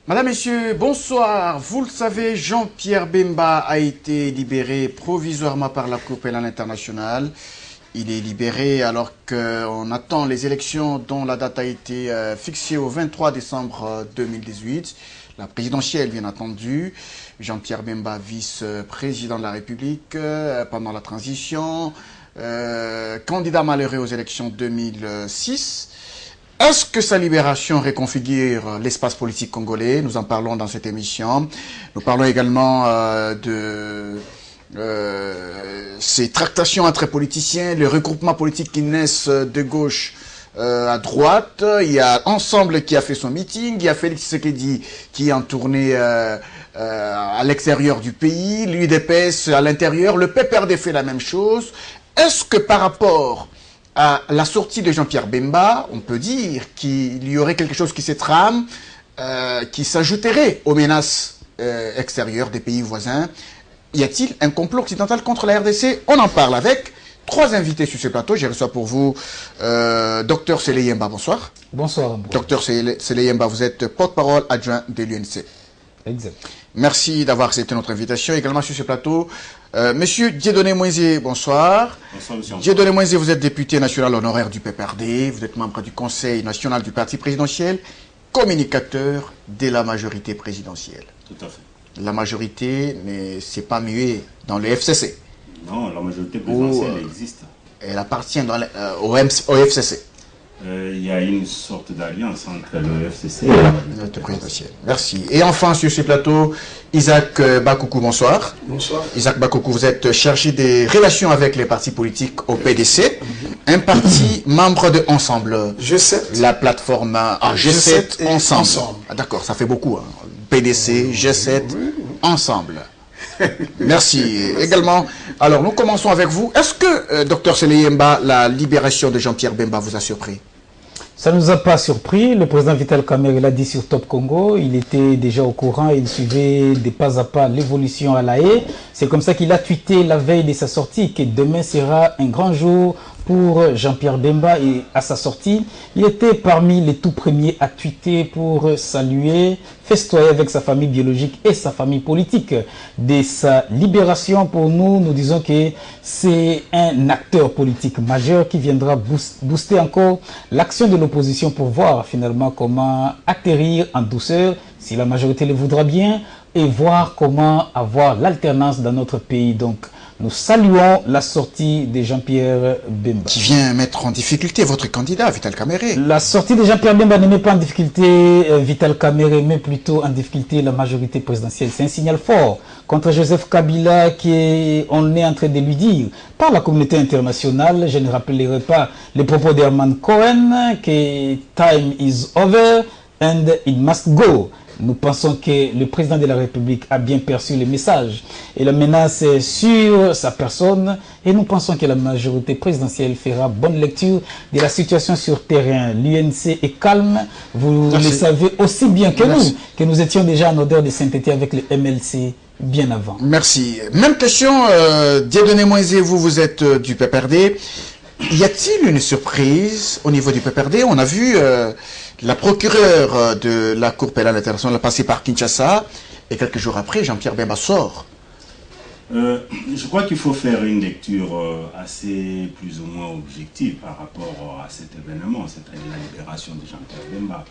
Madame, Messieurs, bonsoir. Vous le savez, Jean-Pierre Bemba a été libéré provisoirement par la Cour pénale internationale. Il est libéré alors qu'on attend les élections dont la date a été fixée au 23 décembre 2018. La présidentielle, bien entendu. Jean-Pierre Bemba, vice-président de la République pendant la transition, candidat malheureux aux élections 2006. Est-ce que sa libération réconfigure l'espace politique congolais? Nous en parlons dans cette émission. Nous parlons également de ces tractations entre politiciens, les regroupements politiques qui naissent de gauche à droite. Il y a Ensemble qui a fait son meeting, il y a Félix Tshisekedi qui est en tournée à l'extérieur du pays, l'UDPS à l'intérieur, le PPRD fait la même chose. Est-ce que par rapport à la sortie de Jean-Pierre Bemba, on peut dire qu'il y aurait quelque chose qui se trame, qui s'ajouterait aux menaces extérieures des pays voisins? Y a-t-il un complot occidental contre la RDC? On en parle avec trois invités sur ce plateau. J'ai reçu pour vous Dr Seleyemba, bonsoir. Bonsoir. Dr Seleyemba, vous êtes porte-parole adjoint de l'UNC. Exact. Merci d'avoir accepté notre invitation. Également sur ce plateau, Monsieur Dieudonné Moïse, bonsoir. Bonsoir, monsieur. Dieudonné Moïse, vous êtes député national honoraire du PPRD, vous êtes membre du Conseil national du parti présidentiel, communicateur de la majorité présidentielle. Tout à fait. La majorité ne s'est pas muée dans le FCC. Non, la majorité présidentielle existe. Elle appartient au FCC. Il y a une sorte d'alliance entre le FCC et la majorité présidentielle. Merci. Et enfin, sur ce plateau, Isaac Bakoukou, bonsoir. Bonsoir. Isaac Bakoukou, vous êtes chargé des relations avec les partis politiques au PDC, un parti membre de Ensemble. G7. La plateforme G7 Ensemble. Ah, d'accord, ça fait beaucoup. Hein. PDC, G7, Ensemble. Merci. Également, alors nous commençons avec vous. Est-ce que, Dr Seleyemba, la libération de Jean-Pierre Bemba vous a surpris? Ça ne nous a pas surpris. Le président Vital Kamerhe l'a dit sur Top Congo. Il était déjà au courant et il suivait des pas à pas l'évolution à La Haye. C'est comme ça qu'il a tweeté la veille de sa sortie que demain sera un grand jour pour Jean-Pierre Bemba. Et à sa sortie, il était parmi les tout premiers à tweeter pour saluer, festoyer avec sa famille biologique et sa famille politique. De sa libération, pour nous, nous disons que c'est un acteur politique majeur qui viendra booster encore l'action de l'opposition pour voir finalement comment atterrir en douceur, si la majorité le voudra bien, et voir comment avoir l'alternance dans notre pays. Donc, nous saluons la sortie de Jean-Pierre Bemba. Qui vient mettre en difficulté votre candidat, Vital Kamerhe. La sortie de Jean-Pierre Bemba ne met pas en difficulté Vital Kamerhe, mais plutôt en difficulté la majorité présidentielle. C'est un signal fort contre Joseph Kabila qu'on est en train de lui dire par la communauté internationale. Je ne rappellerai pas les propos d'Herman Cohen que time is over and it must go. Nous pensons que le président de la République a bien perçu le message et la menace sur sa personne, et nous pensons que la majorité présidentielle fera bonne lecture de la situation sur terrain. L'UNC est calme, vous le savez aussi bien que nous étions déjà en odeur de sainteté avec le MLC bien avant. Merci. Même question, Dieudonné Moïse, vous êtes du PPRD. Y a-t-il une surprise au niveau du PPRD? On a vu la procureure de la Cour pénale internationale passer par Kinshasa et quelques jours après, Jean-Pierre Bemba sort. Je crois qu'il faut faire une lecture assez plus ou moins objective par rapport à cet événement, c'est-à-dire la libération de Jean-Pierre Bemba.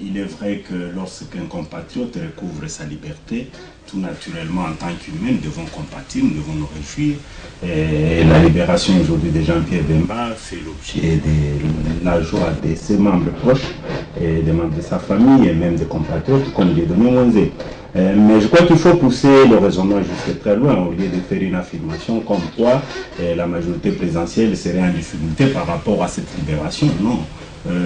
Il est vrai que lorsqu'un compatriote recouvre sa liberté, tout naturellement en tant qu'humain, nous devons compatir, nous devons nous réjouir. Et la libération aujourd'hui de Jean-Pierre Bemba fait l'objet de la joie de ses membres proches, et des membres de sa famille et même des compatriotes comme Dieudonné Moïse. Mais je crois qu'il faut pousser le raisonnement jusque très loin au lieu de faire une affirmation comme quoi la majorité présidentielle serait en difficulté par rapport à cette libération. Non.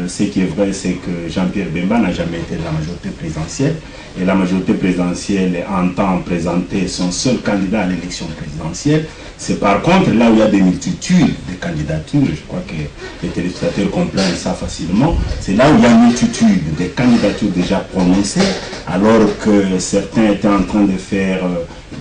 Ce qui est vrai, c'est que Jean-Pierre Bemba n'a jamais été de la majorité présidentielle, et la majorité présidentielle entend présenter son seul candidat à l'élection présidentielle. C'est par contre là où il y a des multitudes de candidatures, je crois que les téléspectateurs comprennent ça facilement, c'est là où il y a une multitude de candidatures déjà prononcées, alors que certains étaient en train de faire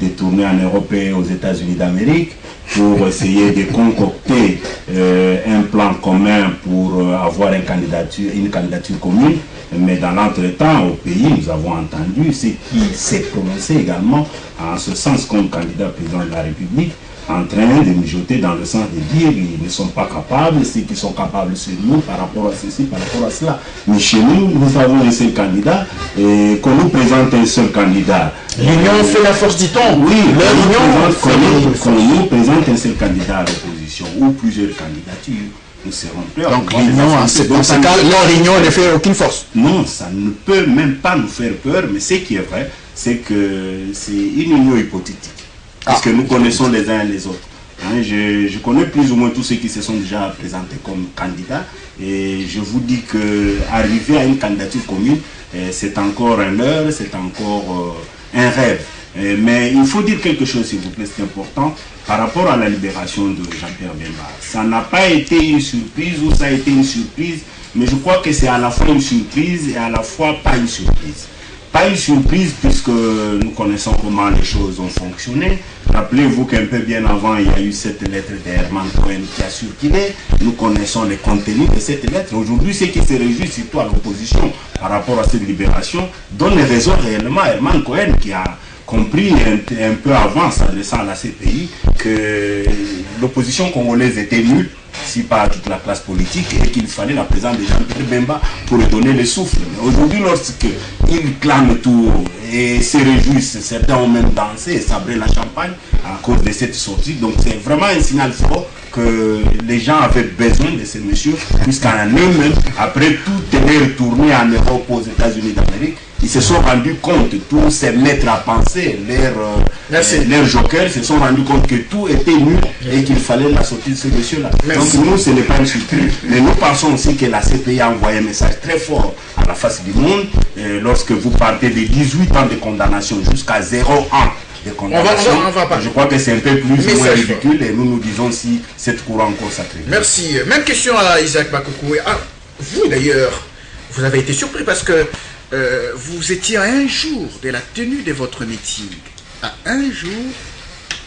des tournées en Europe et aux États-Unis d'Amérique pour essayer de concocter un plan commun pour avoir une candidature commune. Mais dans l'entretemps, au pays, nous avons entendu ce qui s'est prononcé également en ce sens comme candidat président de la République, en train de mijoter dans le sens de dire qu'ils ne sont pas capables, ceux qui sont capables c'est nous par rapport à ceci, par rapport à cela. Mais chez nous, nous avons un seul candidat et qu'on nous présente un seul candidat. L'union fait la force, dit-on. Oui, qu'on nous présente un seul candidat à l'opposition ou plusieurs candidatures. Nous serons prêts. Donc l'union, dans ce cas, leur union ne fait aucune force. Non, ça ne peut même pas nous faire peur, mais ce qui est vrai, c'est que c'est une union hypothétique. Parce que nous connaissons les uns et les autres. Hein, je connais plus ou moins tous ceux qui se sont déjà présentés comme candidats et je vous dis qu'arriver à une candidature commune, c'est encore un leurre, c'est encore un rêve. Mais il faut dire quelque chose, s'il vous plaît, c'est important, par rapport à la libération de Jean-Pierre Bemba. Ça n'a pas été une surprise ou ça a été une surprise, mais je crois que c'est à la fois une surprise et à la fois pas une surprise. Pas une surprise puisque nous connaissons comment les choses ont fonctionné. Rappelez-vous qu'un peu bien avant, il y a eu cette lettre d'Herman Cohen qui a circulé. Nous connaissons les contenus de cette lettre. Aujourd'hui, ce qui se réjouit surtout à l'opposition par rapport à cette libération donne raison réellement à Herman Cohen qui a compris un peu avant, s'adressant à la CPI, que l'opposition congolaise était nulle, si pas toute la classe politique, et qu'il fallait la présence de Jean-Pierre Bemba pour lui donner le souffle. Aujourd'hui, lorsqu'ils clament tout et se réjouissent, certains ont même dansé et sabré la champagne à cause de cette sortie. Donc c'est vraiment un signal fort que les gens avaient besoin de ce monsieur, puisqu'en eux-mêmes, après tout tenir tourné en Europe, aux États-Unis d'Amérique, ils se sont rendus compte, tous ces maîtres à penser, leurs jokers se sont rendus compte que tout était nul et qu'il fallait la sortie de ce monsieur-là. Donc nous, ce n'est pas une surprise. Mais nous pensons aussi que la CPI a envoyé un message très fort à la face du monde. Lorsque vous partez de 18 ans de condamnation jusqu'à 0 ans de condamnation, je crois que c'est un peu plus ou moins ridicule et nous disons si cette cour encore sacrée. Merci. Même question à Isaac Bakoukou. Vous d'ailleurs, vous avez été surpris parce que vous étiez à un jour de la tenue de votre meeting. À un jour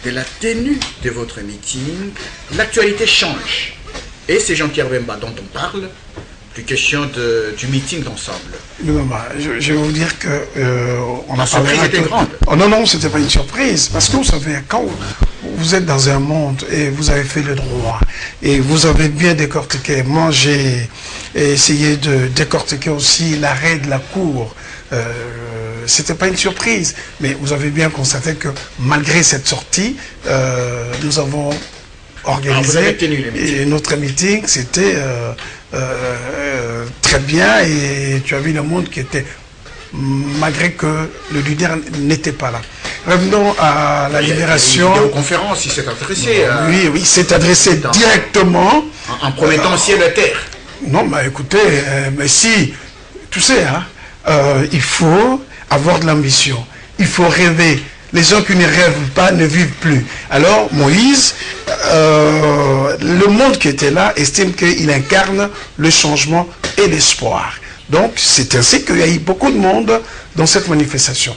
de la tenue de votre meeting, l'actualité change. Et c'est Jean-Pierre Bemba dont on parle. Plus question du meeting d'ensemble. Non, je vais vous dire que on a la surprise était grande. Oh, non, c'était pas une surprise. Parce que vous savez, quand vous êtes dans un monde et vous avez fait le droit et vous avez bien décortiqué, moi j'ai essayé de décortiquer aussi l'arrêt de la Cour. C'était pas une surprise, mais vous avez bien constaté que malgré cette sortie, nous avons organisé notre meeting, c'était très bien et tu as vu le monde qui était, malgré que le leader n'était pas là. Revenons à la libération. Il y a une conférence, il s'est adressé. Oui, il s'est adressé directement. En promettant ciel et terre. Non, mais écoutez, mais si, tu sais, hein, il faut avoir de l'ambition. Il faut rêver. Les gens qui ne rêvent pas ne vivent plus. Alors, Moïse, le monde qui était là estime qu'il incarne le changement et l'espoir. Donc, c'est ainsi qu'il y a eu beaucoup de monde dans cette manifestation.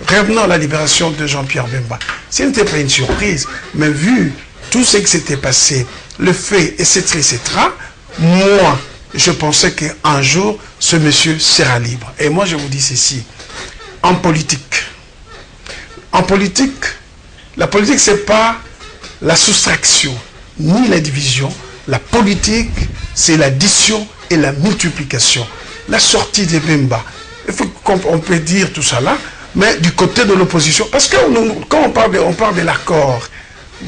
Revenons à la libération de Jean-Pierre Bemba. Ce n'était pas une surprise, mais vu tout ce qui s'était passé, le fait, etc., moi, je pensais qu'un jour, ce monsieur sera libre. Et moi, je vous dis ceci. En politique, la politique, ce n'est pas la soustraction, ni la division. La politique, c'est l'addition et la multiplication. La sortie de Bemba, il faut qu'on peut dire tout ça là, mais du côté de l'opposition, parce que quand on parle de l'accord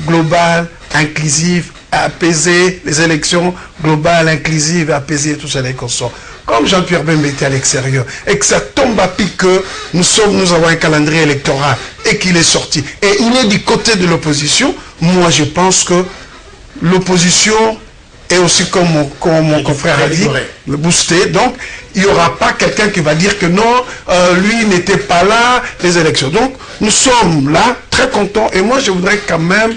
global, inclusif, apaisé, les élections globales, inclusives, apaisées, tout ça, les consorts. Comme Jean-Pierre Bemba était à l'extérieur et que ça tombe à pic que nous avons un calendrier électoral et qu'il est sorti et il est du côté de l'opposition, moi je pense que l'opposition est aussi comme mon confrère a dit, le booster. Donc il n'y aura pas quelqu'un qui va dire que non, lui n'était pas là, les élections. Donc nous sommes là, très contents et moi je voudrais quand même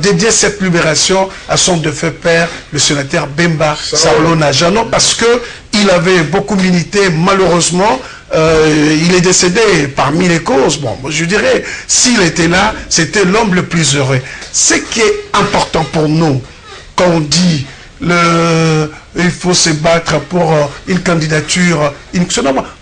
dédier cette libération à son défunt père, le sénateur Bemba Saulo Najano, parce que il avait beaucoup milité, malheureusement, il est décédé parmi les causes. Bon, je dirais, s'il était là, c'était l'homme le plus heureux. Ce qui est important pour nous, quand on dit il faut se battre pour une candidature,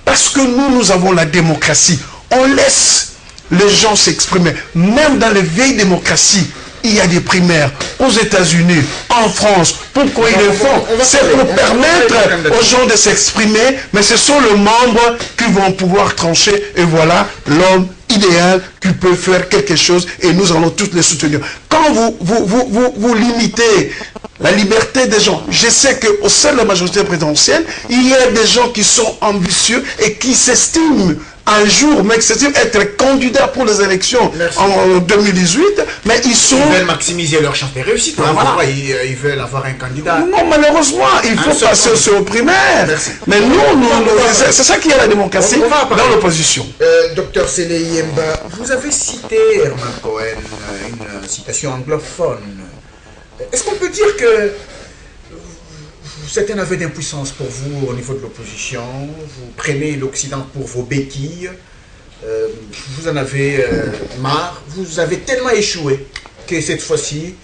parce que nous avons la démocratie. On laisse les gens s'exprimer. Même dans les vieilles démocraties, il y a des primaires aux États-Unis, en France. Pourquoi ils le font? C'est pour permettre aux gens de s'exprimer, mais ce sont les membres qui vont pouvoir trancher. Et voilà l'homme idéal qui peut faire quelque chose et nous allons tous les soutenir. Quand vous limitez la liberté des gens, je sais qu'au sein de la majorité présidentielle, il y a des gens qui sont ambitieux et qui s'estiment un jour, mais c'est-à-dire être candidat pour les élections en 2018, mais ils veulent maximiser leur chance de réussite. Voilà. Ils veulent avoir un candidat. Non, malheureusement, il faut passer au primaire. Mais nous c'est ça qui est la démocratie dans l'opposition. Docteur Sele Yemba, vous avez cité Herman Cohen, une citation anglophone. Est-ce qu'on peut dire que c'est un aveu d'impuissance pour vous au niveau de l'opposition? Vous prenez l'Occident pour vos béquilles, vous en avez marre, vous avez tellement échoué que cette fois-ci,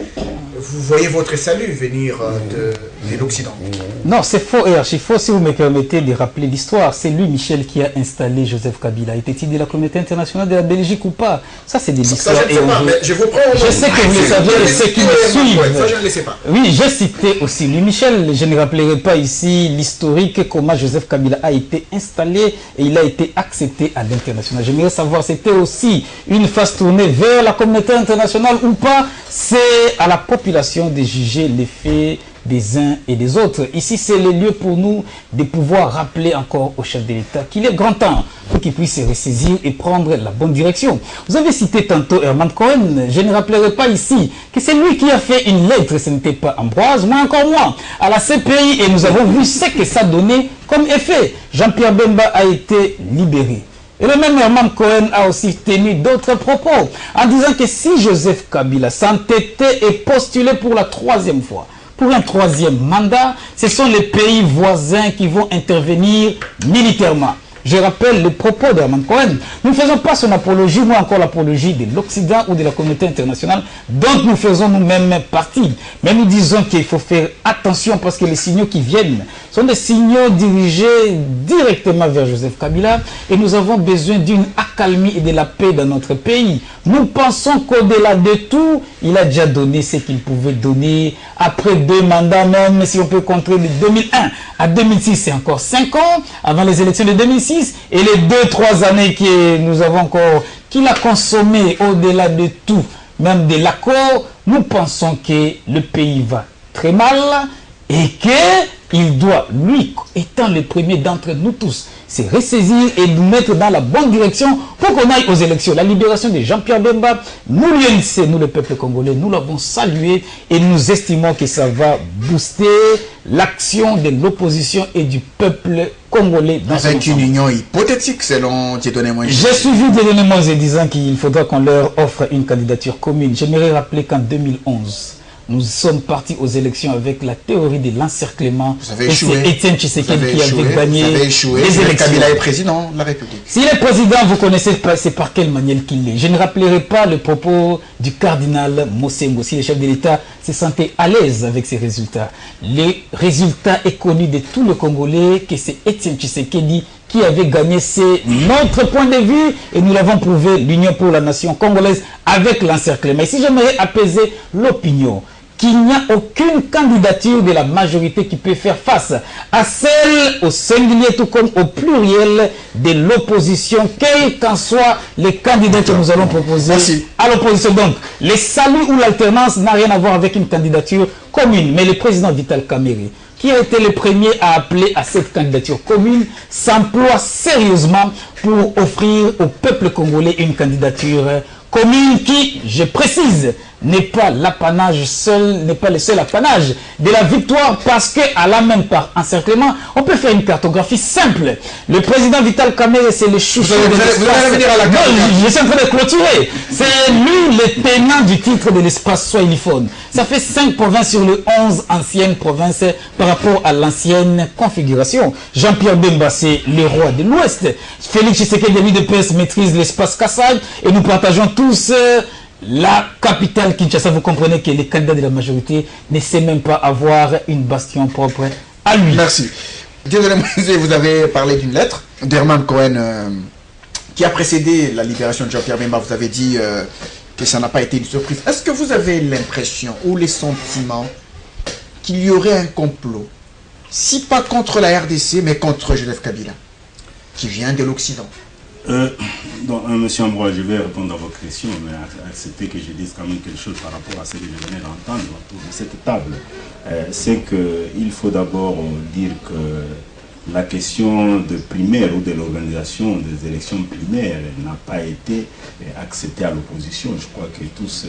vous voyez votre salut venir de l'Occident. Non, c'est faux et archi faux. Si vous me permettez de rappeler l'histoire, c'est lui, Michel, qui a installé Joseph Kabila. Était-il de la communauté internationale de la Belgique ou pas? Ça, c'est des histoires. Ça, je ne sais pas, mais je vous prends. Je sais que vous le savez et ceux qui me suivent. Ça, je ne le sais pas. Oui, j'ai cité aussi lui, Michel. Je ne rappellerai pas ici l'historique, comment Joseph Kabila a été installé et il a été accepté à l'international. J'aimerais savoir, c'était aussi une phase tournée vers la communauté internationale ou pas? C'est à la population de juger les faits des uns et des autres. Ici, c'est le lieu pour nous de pouvoir rappeler encore au chef de l'État qu'il est grand temps pour qu'il puisse se ressaisir et prendre la bonne direction. Vous avez cité tantôt Herman Cohen. Je ne rappellerai pas ici que c'est lui qui a fait une lettre, ce n'était pas Ambroise, mais encore moins, à la CPI, et nous avons vu ce que ça donnait comme effet. Jean-Pierre Bemba a été libéré. Et le même Herman Cohen a aussi tenu d'autres propos en disant que si Joseph Kabila s'entêtait et postulait pour la 3e fois, pour un 3e mandat, ce sont les pays voisins qui vont intervenir militairement. Je rappelle le propos d'Herman Cohen. Nous ne faisons pas son apologie, moi encore l'apologie de l'Occident ou de la communauté internationale dont nous faisons nous-mêmes partie. Mais nous disons qu'il faut faire attention parce que les signaux qui viennent sont des signaux dirigés directement vers Joseph Kabila et nous avons besoin d'une accalmie et de la paix dans notre pays. Nous pensons qu'au-delà de tout, il a déjà donné ce qu'il pouvait donner après 2 mandats, même si on peut compter de 2001 à 2006, c'est encore 5 ans avant les élections de 2006 et les 2-3 années que nous avons encore, qu'il a consommé au-delà de tout, même de l'accord, nous pensons que le pays va très mal et qu'il doit, lui, étant le premier d'entre nous tous, se ressaisir et nous mettre dans la bonne direction pour qu'on aille aux élections. La libération de Jean-Pierre Bemba, nous l'UNC, nous le peuple congolais, nous l'avons salué et nous estimons que ça va booster l'action de l'opposition et du peuple congolais dans avec une union hypothétique selon Dieudonné Moïse. J'ai suivi Dieudonné Moïse disant qu'il faudra qu'on leur offre une candidature commune. J'aimerais rappeler qu'en 2011, nous sommes partis aux élections avec la théorie de l'encerclement. Et c'est Étienne Tshisekedi qui avait gagné les élections. Kabila est président de la République. S'il est président, vous connaissez pas, c'est par quelle manière qu'il est. Je ne rappellerai pas le propos du cardinal Mosengo. Si le chef de l'État se sentait à l'aise avec ces résultats. Les résultats est connu de tout le Congolais que c'est Étienne Tshisekedi qui avait gagné. C'est notre point de vue et nous l'avons prouvé, l'Union pour la nation congolaise avec l'encerclement. Et si j'aimerais apaiser l'opinion, qu'il n'y a aucune candidature de la majorité qui peut faire face à celle au singulier tout comme au pluriel de l'opposition, quels qu'en soient les candidats que nous allons proposer à l'opposition. Donc, le salut ou l'alternance n'a rien à voir avec une candidature commune. Mais le président Vital Kamerhe, qui a été le premier à appeler à cette candidature commune, s'emploie sérieusement pour offrir au peuple congolais une candidature commune qui, je précise, n'est pas l'apanage seul, n'est pas le seul apanage de la victoire, parce que à la même par encerclement, on peut faire une cartographie simple. Le président Vital Kamerhe, c'est le chouchou de l'espace. Vous allez venir à la cartographie. Je suis en train de clôturer. C'est lui le tenant du titre de l'espace swahiliphone. Ça fait 5 provinces sur les 11 anciennes provinces par rapport à l'ancienne configuration. Jean-Pierre Bemba, c'est le roi de l'Ouest. Félix Tshisekedi, l'UDPS, maîtrise l'espace Kassai, et nous partageons tous la capitale Kinshasa. Vous comprenez que les candidats de la majorité ne sait même pas avoir une bastion propre à lui. Merci. Désolé, Moïse, vous avez parlé d'une lettre d'Herman Cohen qui a précédé la libération de Jean-Pierre Bemba. Vous avez dit que ça n'a pas été une surprise. Est-ce que vous avez l'impression ou les sentiments qu'il y aurait un complot, si pas contre la RDC, mais contre Joseph Kabila, qui vient de l'Occident? Monsieur Ambroise, je vais répondre à vos questions, mais acceptez que je dise quand même quelque chose par rapport à ce que je venais d'entendre autour de cette table. C'est qu'il faut d'abord dire que la question de primaire ou de l'organisation des élections primaires n'a pas été acceptée à l'opposition. Je crois que tous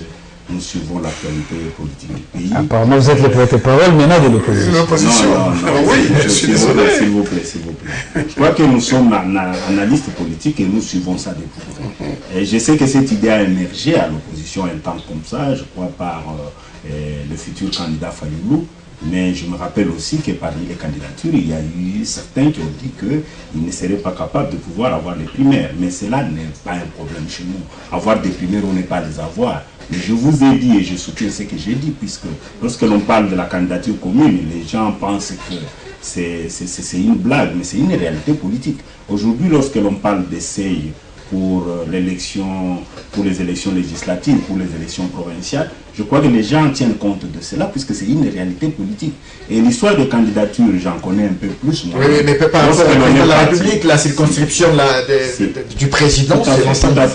nous suivons l'actualité politique du pays. Apparemment, vous êtes le porte-parole maintenant de l'opposition. Non, oui, je suis désolé. S'il vous plaît, s'il vous plaît. Je crois que nous sommes analystes politiques et nous suivons ça de près. Et je sais que cette idée a émergé à l'opposition un temps comme ça, je crois par le futur candidat Fayulu. Mais je me rappelle aussi que parmi les candidatures, il y a eu certains qui ont dit qu'ils ne seraient pas capables de pouvoir avoir les primaires. Mais cela n'est pas un problème chez nous. Avoir des primaires, on n'est pas les avoir. Mais je vous ai dit, et je soutiens ce que j'ai dit, puisque lorsque l'on parle de la candidature commune, les gens pensent que c'est une blague, mais c'est une réalité politique. Aujourd'hui, lorsque l'on parle d'essai pour les élections législatives, pour les élections provinciales, je crois que les gens tiennent compte de cela, puisque c'est une réalité politique. Et l'histoire de candidature, j'en connais un peu plus. Moi. Oui, mais par rapport au président de la République, la circonscription du président, c'est l'ensemble du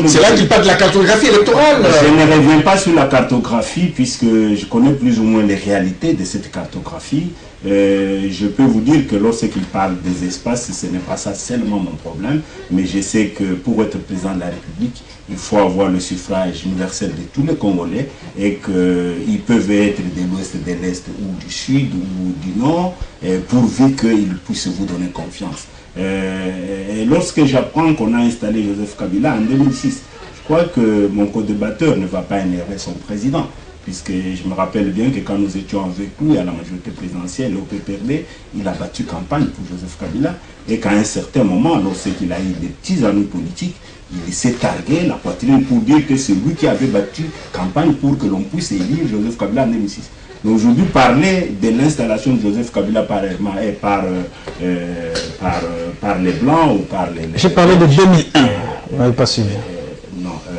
pays. C'est là qu'il parle de la cartographie électorale. Je ne reviens pas sur la cartographie, puisque je connais plus ou moins les réalités de cette cartographie. Je peux vous dire que lorsqu'il parle des espaces, ce n'est pas ça seulement mon problème, mais je sais que pour être président de la République, il faut avoir le suffrage universel de tous les Congolais et qu'ils peuvent être de l'Ouest, de l'Est ou du Sud ou du Nord, pourvu qu'ils puissent vous donner confiance. Et lorsque j'apprends qu'on a installé Joseph Kabila en 2006, je crois que mon co-débatteur ne va pas énerver son président. Puisque je me rappelle bien que quand nous étions avec lui à la majorité présidentielle au PPRD, il a battu campagne pour Joseph Kabila, et qu'à un certain moment, lorsqu'il a eu des petits amis politiques, il s'est targué la poitrine pour dire que c'est lui qui avait battu campagne pour que l'on puisse élire Joseph Kabila en 2006. Mais aujourd'hui, parler de l'installation de Joseph Kabila par les Blancs ou par les... J'ai parlé de 2001, vous n'avez pas suivi.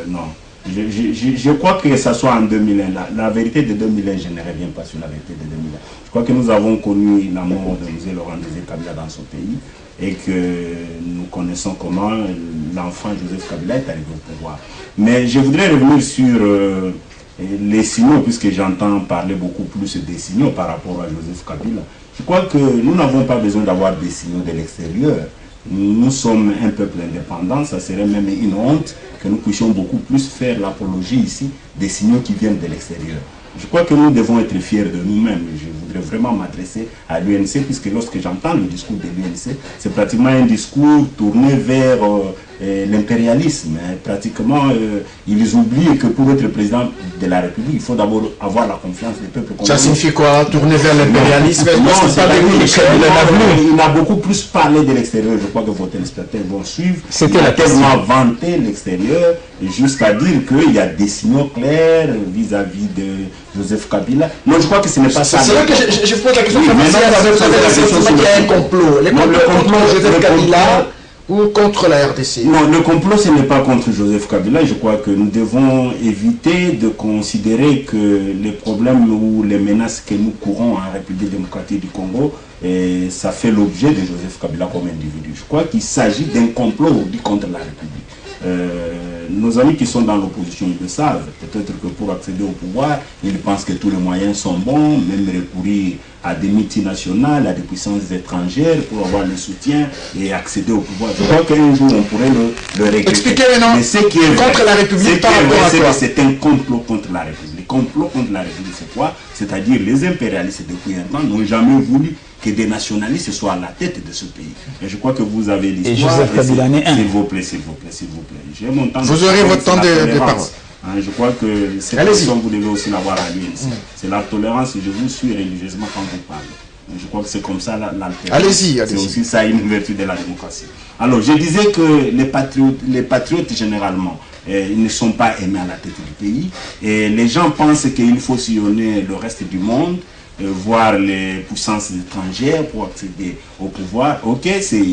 Non. Je crois que ça soit en 2001. La vérité de 2001, je ne reviens pas sur la vérité de 2001. Je crois que nous avons connu la mort de M. Laurent Désiré Kabila dans son pays et que nous connaissons comment l'enfant Joseph Kabila est arrivé au pouvoir. Mais je voudrais revenir sur les signaux, puisque j'entends parler beaucoup plus des signaux par rapport à Joseph Kabila. Je crois que nous n'avons pas besoin d'avoir des signaux de l'extérieur. Nous sommes un peuple indépendant, ça serait même une honte que nous puissions beaucoup plus faire l'apologie ici des signaux qui viennent de l'extérieur. Je crois que nous devons être fiers de nous-mêmes. Je voudrais vraiment m'adresser à l'UNC, puisque lorsque j'entends le discours de l'UNC, c'est pratiquement un discours tourné vers l'impérialisme. Pratiquement, ils oublient que pour être président de la République, il faut d'abord avoir la confiance des peuples. Ça signifie quoi? Tourner vers l'impérialisme? Il a beaucoup plus parlé de l'extérieur. Je crois que vos téléspectateurs vont suivre. C'était il a tellement vanté l'extérieur jusqu'à dire qu'il y a des signaux clairs vis-à-vis de Joseph Kabila. Non, je crois que ce n'est pas ça. C'est là que je pose la question. Oui, Vous avez qu'il y a un complot. Le complot Joseph Kabila ou contre la RDC? Non, le complot, ce n'est pas contre Joseph Kabila. Je crois que nous devons éviter de considérer que les problèmes ou les menaces que nous courons en République démocratique du Congo, ça fait l'objet de Joseph Kabila comme individu. Je crois qu'il s'agit d'un complot contre la République. Nos amis qui sont dans l'opposition, ils le savent. Peut-être que pour accéder au pouvoir, ils pensent que tous les moyens sont bons, même recourir à des multinationales, à des puissances étrangères pour avoir le soutien et accéder au pouvoir. Je crois qu'un jour on pourrait le régler. Expliquez-moi, non. Mais ce qui est vrai, contre la République, par rapport à quoi? c'est un complot contre la République. Le complot contre la République, c'est quoi? C'est-à-dire les impérialistes depuis un temps n'ont jamais voulu que des nationalistes soient à la tête de ce pays. Et je crois que vous avez l'histoire. Et Joseph Kabila n'est un. S'il vous plaît, s'il vous plaît, s'il vous plaît. J'ai mon temps. Vous aurez votre temps de parole. Hein, je crois que cette question, vous devez aussi l'avoir à lui ici. C'est la tolérance et je vous suis religieusement quand vous parlez. Je crois que c'est comme ça l'alternance. Allez-y, allez-y. C'est aussi ça une vertu de la démocratie. Alors, je disais que les patriotes généralement, ils ne sont pas aimés à la tête du pays. Et les gens pensent qu'il faut sillonner le reste du monde, voir les puissances étrangères pour accéder au pouvoir. Ok, c'est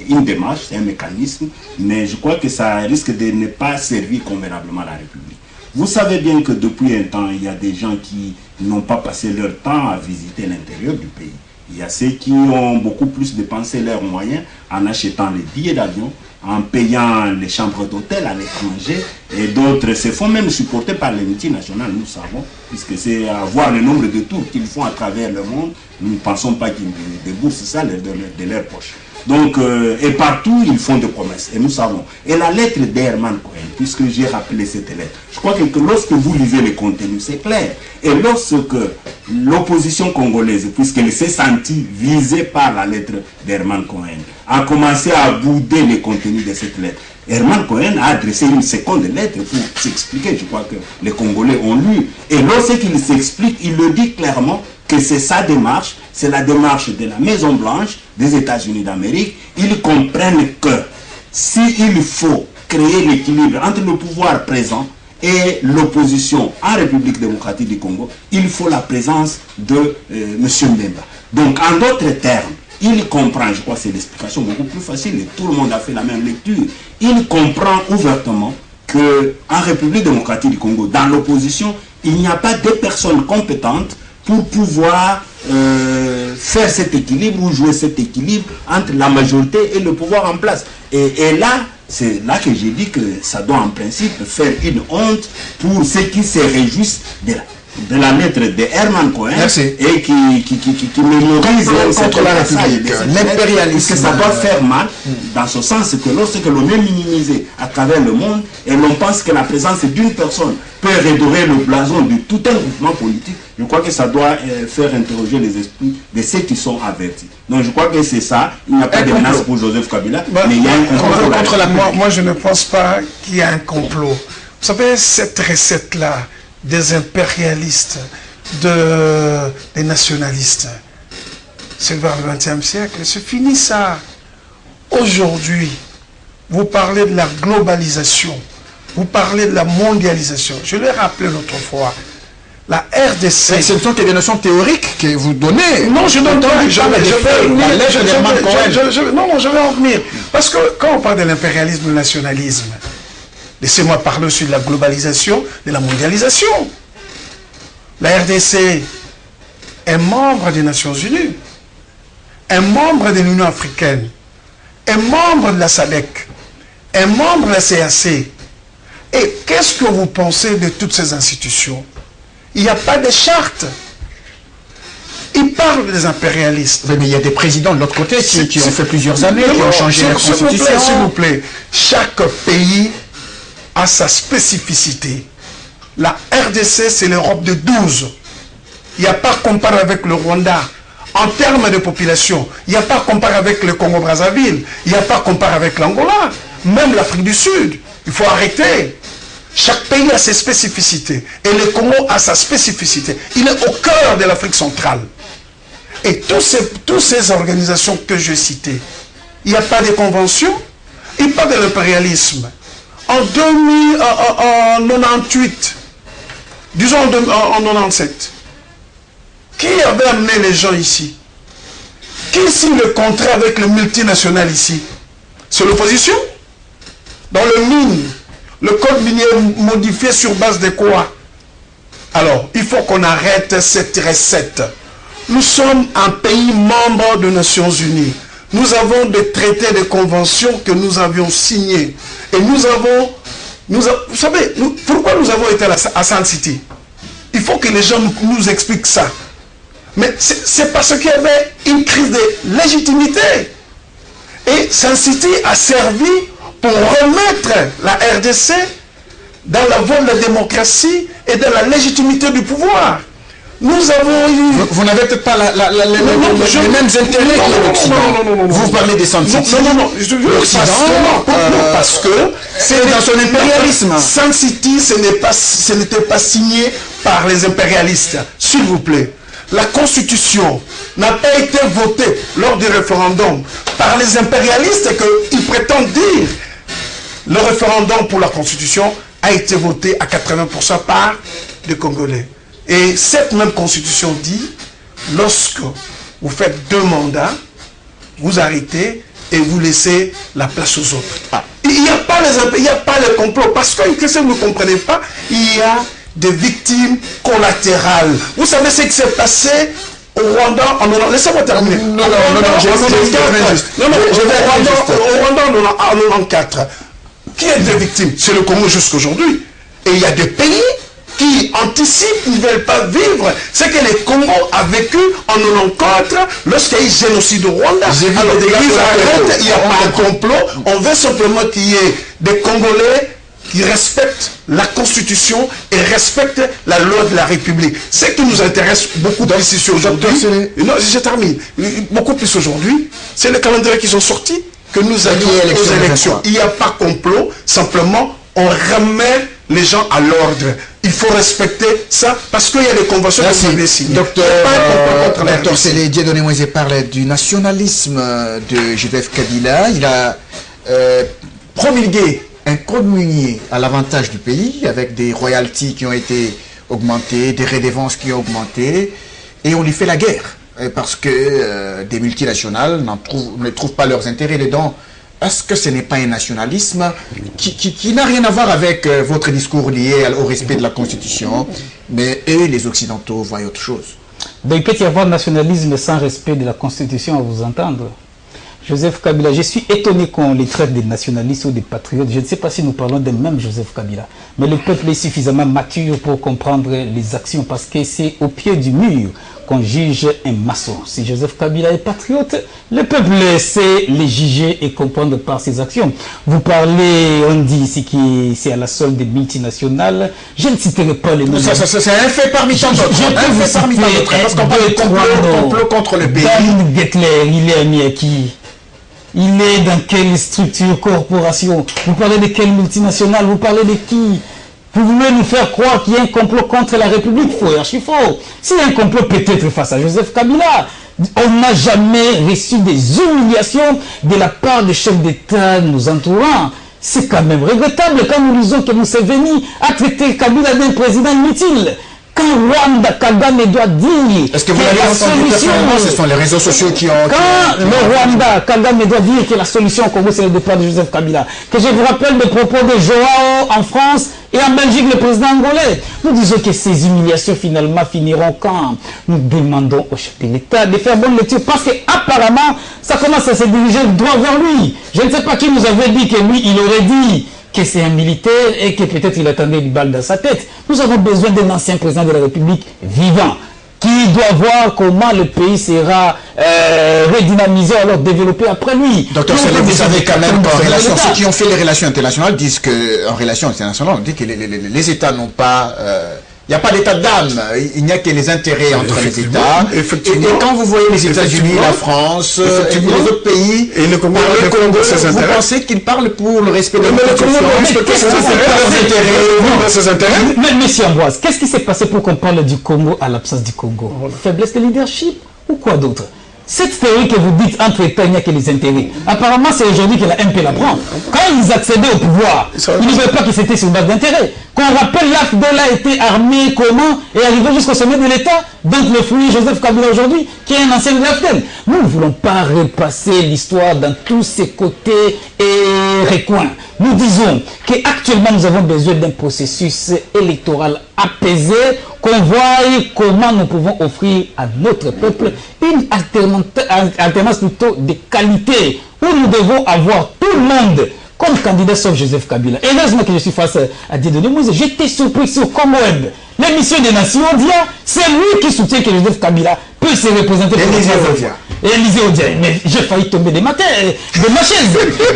une démarche, c'est un mécanisme, mais je crois que ça risque de ne pas servir convenablement la République. Vous savez bien que depuis un temps, il y a des gens qui n'ont pas passé leur temps à visiter l'intérieur du pays. Il y a ceux qui ont beaucoup plus dépensé leurs moyens en achetant les billets d'avion, en payant les chambres d'hôtel à l'étranger, et d'autres se font même supporter par les multinationales, nous savons, puisque c'est à voir le nombre de tours qu'ils font à travers le monde, nous ne pensons pas qu'ils déboursent ça de leur poche. Donc, et partout, ils font des promesses, et nous savons. Et la lettre d'Herman Cohen, puisque j'ai rappelé cette lettre, je crois que lorsque vous lisez le contenu, c'est clair. Et lorsque l'opposition congolaise, puisqu'elle s'est sentie visée par la lettre d'Herman Cohen, a commencé à bouder le contenu de cette lettre, Herman Cohen a adressé une seconde lettre pour s'expliquer. Je crois que les Congolais ont lu. Et lorsqu'il s'explique, il le dit clairement que c'est sa démarche, c'est la démarche de la Maison Blanche des États-Unis d'Amérique. Ils comprennent que s'il faut créer l'équilibre entre le pouvoir présent et l'opposition en République démocratique du Congo, il faut la présence de M. Mbemba. Donc, en d'autres termes, il comprend, je crois que c'est l'explication beaucoup plus facile, et tout le monde a fait la même lecture, il comprend ouvertement qu'en République démocratique du Congo, dans l'opposition, il n'y a pas de personnes compétentes pour pouvoir faire cet équilibre ou jouer cet équilibre entre la majorité et le pouvoir en place. Et là, c'est là que j'ai dit que ça doit en principe faire une honte pour ceux qui se réjouissent de la lettre de Herman Cohen. Merci. Et qui mémorise contre la République, l'impérialisme. Que ça doit faire mal, dans ce sens que lorsque l'on est minimisé à travers le monde et l'on pense que la présence d'une personne peut redorer le blason de tout un mouvement politique, je crois que ça doit faire interroger les esprits de ceux qui sont avertis. Donc je crois que c'est ça. Il n'y a pas de menace pour Joseph Kabila, mais il y a un complot contre la moi, je ne pense pas qu'il y a un complot. Vous savez, cette recette-là des impérialistes, des nationalistes, c'est vers le XXe siècle, c'est fini ça. Aujourd'hui, vous parlez de la globalisation, vous parlez de la mondialisation. Je l'ai rappelé l'autre fois. La RDC... Ce sont des notions théoriques que vous donnez. Non, je donne pas. Je vais en venir. Parce que quand on parle de l'impérialisme, du nationalisme, laissez-moi parler aussi de la globalisation, de la mondialisation. La RDC est membre des Nations Unies, est membre de l'Union africaine, est membre de la SADC, est membre de la CAC. Et qu'est-ce que vous pensez de toutes ces institutions? Il n'y a pas de charte. Ils parlent des impérialistes. Mais il y a des présidents de l'autre côté qui ont fait plusieurs années, qui ont changé la constitution. S'il vous plaît, chaque pays a sa spécificité. La RDC, c'est l'Europe de 12. Il n'y a pas à comparer avec le Rwanda. En termes de population, il n'y a pas à comparer avec le Congo-Brazzaville. Il n'y a pas à comparer avec l'Angola. Même l'Afrique du Sud. Il faut arrêter. Chaque pays a ses spécificités. Et le Congo a sa spécificité. Il est au cœur de l'Afrique centrale. Et toutes ces organisations que je citais, il n'y a pas de convention, il n'y a pas de l'impérialisme. En 98, disons en 97, qui avait amené les gens ici? Qui signe le contrat avec le multinational ici? C'est l'opposition. Dans le mine, le code minier modifié sur base de quoi? Alors, il faut qu'on arrête cette recette. Nous sommes un pays membre des Nations Unies. Nous avons des traités, des conventions que nous avions signés. Et vous savez, pourquoi nous avons été à Sun City? Il faut que les gens nous expliquent ça. Mais c'est parce qu'il y avait une crise de légitimité. Et Sun City a servi pour remettre la RDC dans la voie de la démocratie et de la légitimité du pouvoir. Nous avons eu... Vous n'avez peut-être pas les mêmes intérêts que l'Occident. Vous parlez des Sun City. Non, parce que c'est dans son impérialisme. Sun City, ce n'était pas signé par les impérialistes. S'il vous plaît. La Constitution n'a pas été votée lors du référendum par les impérialistes qu'ils prétendent dire. Le référendum pour la Constitution a été voté à 80% par les Congolais. Et cette même Constitution dit, lorsque vous faites 2 mandats, vous arrêtez et vous laissez la place aux autres. Il n'y a pas les complots, parce que si vous ne comprenez pas, il y a des victimes collatérales. Vous savez ce qui s'est passé au Rwanda en... Laissez-moi terminer. Non, au Rwanda en 94. Qui est des victimes? C'est le Congo jusqu'aujourd'hui. Et il y a des pays qui anticipent, qui ne veulent pas vivre ce que les Congo a vécu en 94 lorsqu'il y a eu génocide au Rwanda. Alors, il n'y a pas de complot. On veut simplement qu'il y ait des Congolais qui respectent la Constitution et respectent la loi de la République. Ce qui nous intéresse beaucoup plus ici aujourd'hui, non, je termine, beaucoup plus aujourd'hui, c'est le calendrier qu'ils ont sorti, que nous allions aux élections. Il n'y a pas complot, simplement on remet les gens à l'ordre. Il faut respecter ça parce qu'il y a des conventions que vous avez signées. Docteur Sélé Dieudonné Moïse parlait du nationalisme de Joseph Kabila. Il a promulgué un code minier à l'avantage du pays, avec des royalties qui ont été augmentées, des redevances qui ont augmenté, et on lui fait la guerre, parce que des multinationales ne trouvent pas leurs intérêts dedans. Est-ce que ce n'est pas un nationalisme qui n'a rien à voir avec votre discours lié au respect de la Constitution, mais eux, les Occidentaux, voient autre chose? Donc, il peut y avoir nationalisme sans respect de la Constitution, à vous entendre. Joseph Kabila, je suis étonné qu'on les traite des nationalistes ou des patriotes. Je ne sais pas si nous parlons de même Joseph Kabila. Mais le peuple est suffisamment mature pour comprendre les actions, parce que c'est au pied du mur qu'on juge un maçon. Si Joseph Kabila est patriote, le peuple sait les juger et comprendre par ses actions. Vous parlez, on dit ici que c'est à la solde des multinationales. Je ne citerai pas les noms. C'est un fait parmi tant d'autres. Un fait parmi tant d'autres. Parce qu'on parle de complot contre le pays. Dan Gettler, il est ami à qui? Il est dans quelle structure, corporation? Vous parlez de quelle multinationale? Vous parlez de qui? Vous voulez nous faire croire qu'il y a un complot contre la République? Faux et archi faux. S'il y a un complot peut-être face à Joseph Kabila, on n'a jamais reçu des humiliations de la part des chefs d'État nous entourant. C'est quand même regrettable quand nous disons que Museveni a traité Kabila d'un président inutile. Quand Rwanda, Kagame doit dire... Est-ce que vous l'avez entendu personnellement? Ce sont les réseaux sociaux qui ont... Quand le Rwanda, Kagame doit dire que la solution au Congo, c'est le départ de Joseph Kabila. Que je vous rappelle le propos de Joao en France et en Belgique, le président angolais. Nous disons que ces humiliations, finalement, finiront quand nous demandons au chef de l'État de faire bonne lecture. Parce qu'apparemment, ça commence à se diriger droit vers lui. Je ne sais pas qui nous avait dit que lui, il aurait dit que c'est un militaire et que peut-être il attendait une balle dans sa tête. Nous avons besoin d'un ancien président de la République vivant, qui doit voir comment le pays sera redynamisé, alors développé après lui. Docteur Sélé, vous savez quand même qu'en relation, ceux qui ont fait les relations internationales disent qu'en relation internationale, on dit que les États n'ont pas... il n'y a pas d'état d'âme, il n'y a que les intérêts entre les États. Et quand vous voyez les États-Unis, la France, et les autres pays, et le Congo, vous pensez qu'ils parlent pour le respect de la Constitution? Mais monsieur Ambroise, qu'est-ce qui s'est passé pour qu'on parle du Congo à l'absence du Congo? Faiblesse de leadership ou quoi d'autre? Cette théorie que vous dites entre États, il n'y a que les intérêts. Apparemment, c'est aujourd'hui que la MP la prend. Quand ils accédaient au pouvoir, ils ne veulent pas que c'était sur base d'intérêt. Qu'on rappelle, l'AFDEL a été armé comment et arrivé jusqu'au sommet de l'État. Donc le fruit Joseph Kabila aujourd'hui, qui est un ancien de l'AFDEL. Nous ne voulons pas repasser l'histoire dans tous ses côtés et recoins. Nous disons qu'actuellement, nous avons besoin d'un processus électoral apaisé, qu'on voie comment nous pouvons offrir à notre peuple une alternance plutôt de qualité, où nous devons avoir tout le monde comme candidat sauf Joseph Kabila. Et heureusement que je suis face à Dieudonné Moïse. J'étais surpris sur Comweb. L'émission des Nations Odia, c'est lui qui soutient que Joseph Kabila peut se représenter pour Élisée Odia. Mais j'ai failli tomber de ma chaise.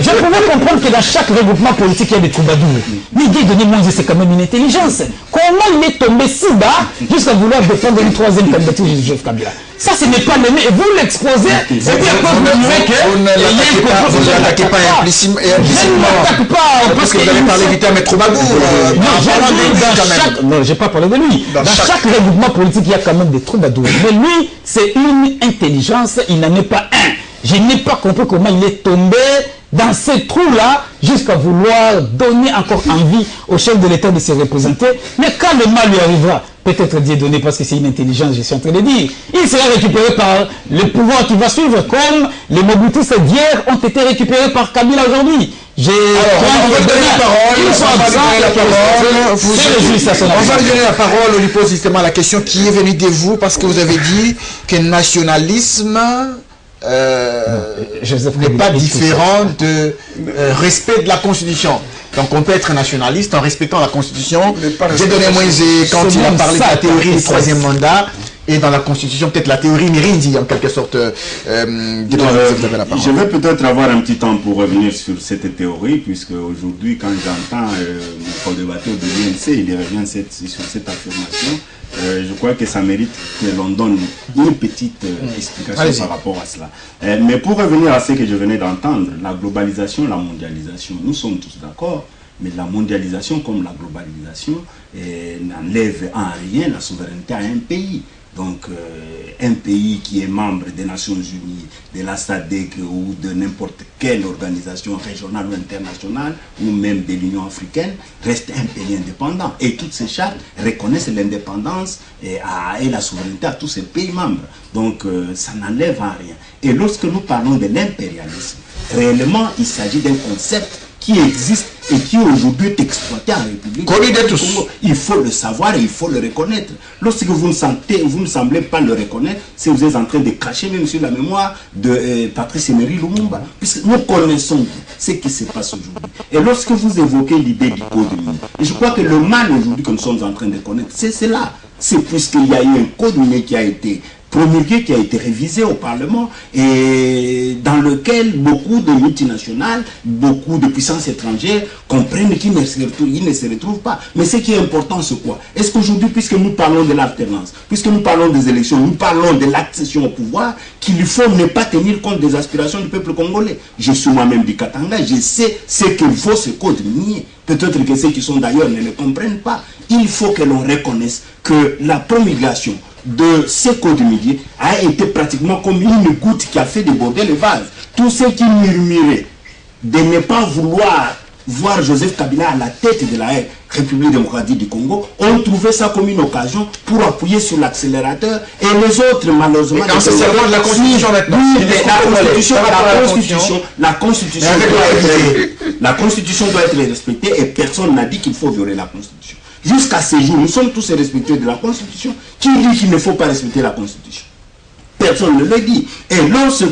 Je pouvais comprendre que dans chaque regroupement politique, il y a des troubadours. Mais Dieudonné Moïse, c'est quand même une intelligence. Comment il est tombé si bas jusqu'à vouloir défendre une troisième candidature de Joseph Kabila? Ça, ce n'est pas l'aimer. Et vous l'exposez. Et puis après, vous dites que vous ne l'attaquez pas implicitement. Je ne l'attaque pas. Parce que vous avez parlé du terme troubadour. Non, je n'ai pas parlé de lui. Dans chaque regroupement politique, il y a quand même des troubadours. Mais lui, c'est une intelligence. Il n'en est pas un. Je n'ai pas compris comment il est tombé dans ces trous-là jusqu'à vouloir donner encore envie au chef de l'État de se représenter. Mais quand le mal lui arrivera, peut-être Dieudonné, parce que c'est une intelligence, je suis en train de dire, il sera récupéré par le pouvoir qui va suivre, comme les Mobutistes d'hier ont été récupérés par Kabila aujourd'hui. On va donner la parole. On lui pose justement la question qui est venue de vous, parce que vous avez dit que le nationalisme n'est pas différent de respect de la Constitution. Donc on peut être nationaliste en respectant la Constitution. J'ai donné Moïse quand il a parlé de la théorie du troisième mandat. Et dans la Constitution, peut-être la théorie Mirindi, en quelque sorte. Je vais peut-être avoir un petit temps pour revenir sur cette théorie, puisque aujourd'hui, quand j'entends mon co-débatteur de l'UNC, il revient sur cette affirmation. Je crois que ça mérite que l'on donne une petite explication par rapport à cela. Mais pour revenir à ce que je venais d'entendre, la globalisation, la mondialisation, nous sommes tous d'accord, mais la mondialisation comme la globalisation n'enlève en rien la souveraineté à un pays. Donc, un pays qui est membre des Nations Unies, de la SADC ou de n'importe quelle organisation régionale ou internationale, ou même de l'Union africaine, reste un pays indépendant. Et toutes ces chartes reconnaissent l'indépendance et la souveraineté à tous ces pays membres. Donc, ça n'enlève en rien. Et lorsque nous parlons de l'impérialisme, réellement, il s'agit d'un concept qui existe et qui aujourd'hui est exploité en République du Congo. Il faut le savoir et il faut le reconnaître. Lorsque vous ne semblez pas le reconnaître, c'est que vous êtes en train de cracher même sur la mémoire de Patrice Emery Lumumba. Puisque nous connaissons ce qui se passe aujourd'hui. Et lorsque vous évoquez l'idée du code minier, et je crois que le mal aujourd'hui que nous sommes en train de connaître, c'est cela. C'est puisqu'il y a eu un code minier qui a été promulgué, qui a été révisé au Parlement et dans lequel beaucoup de multinationales, beaucoup de puissances étrangères comprennent qu'ils ne se retrouvent pas. Mais ce qui est important, c'est quoi? Est-ce qu'aujourd'hui, puisque nous parlons de l'alternance, puisque nous parlons des élections, nous parlons de l'accession au pouvoir, qu'il faut ne pas tenir compte des aspirations du peuple congolais? Je suis moi-même du Katanga, je sais ce qu'il faut, ce code minier. Peut-être que ceux qui sont d'ailleurs ne le comprennent pas. Il faut que l'on reconnaisse que la promulgation de ces codes miniers a été pratiquement comme une goutte qui a fait déborder le vase. Tous ceux qui murmuraient de ne pas vouloir voir Joseph Kabila à la tête de la République démocratique du Congo ont trouvé ça comme une occasion pour appuyer sur l'accélérateur, et les autres malheureusement... Et c'est seulement de la Constitution maintenant. Oui, la Constitution doit être respectée et personne n'a dit qu'il faut violer la Constitution. Jusqu'à ce jour, nous sommes tous respectueux de la Constitution. Qui dit qu'il ne faut pas respecter la Constitution? Personne ne le dit. Et lorsque